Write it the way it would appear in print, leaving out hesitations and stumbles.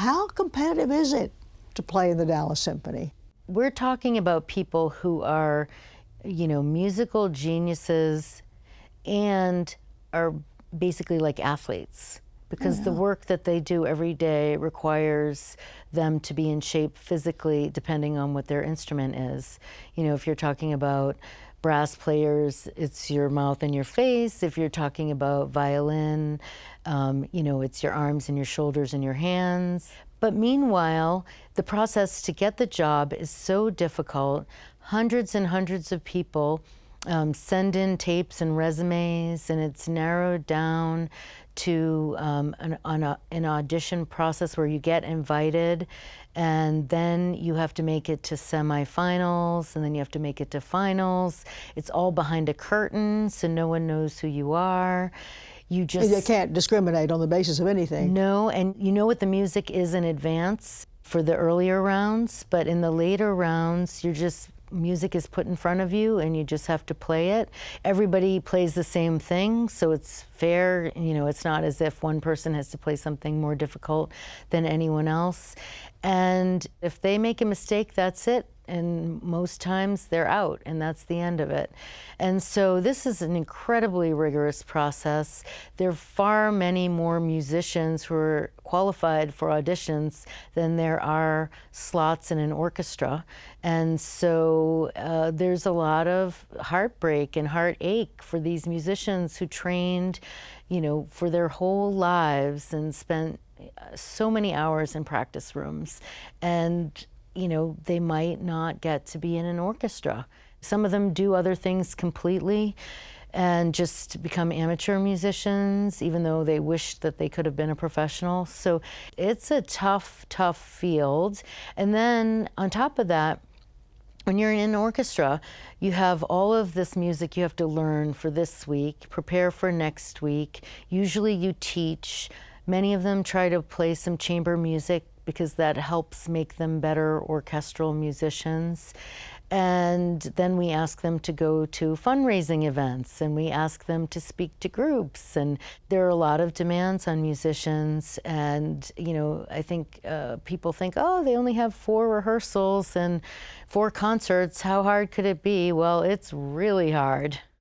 How competitive is it to play in the Dallas Symphony? We're talking about people who are, musical geniuses and are basically like athletes, because the work that they do every day requires them to be in shape physically depending on what their instrument is. If you're talking about brass players, it's your mouth and your face. If you're talking about violin, it's your arms and your shoulders and your hands. But meanwhile, the process to get the job is so difficult. Hundreds and hundreds of people send in tapes and resumes, and it's narrowed down to an audition process where you get invited, and then you have to make it to semifinals, and then you have to make it to finals. It's all behind a curtain, so no one knows who you are. You can't discriminate on the basis of anything. No, and you know what the music is in advance for the earlier rounds, but in the later rounds, music is put in front of you and you just have to play it. Everybody plays the same thing, so it's fair. It's not as if one person has to play something more difficult than anyone else. And if they make a mistake, that's it. And most times they're out, and that's the end of it. And so this is an incredibly rigorous process. There are far many more musicians who are qualified for auditions than there are slots in an orchestra. And so there's a lot of heartbreak and heartache for these musicians who trained, for their whole lives and spent so many hours in practice rooms. And they might not get to be in an orchestra. Some of them do other things completely and just become amateur musicians, even though they wish that they could have been a professional. So it's a tough, tough field. And then on top of that, when you're in an orchestra, you have all of this music you have to learn for this week, prepare for next week. Usually you teach. Many of them try to play some chamber music because that helps make them better orchestral musicians. And then we ask them to go to fundraising events, and we ask them to speak to groups. And there are a lot of demands on musicians. And, I think people think, oh, they only have 4 rehearsals and 4 concerts. How hard could it be? Well, it's really hard.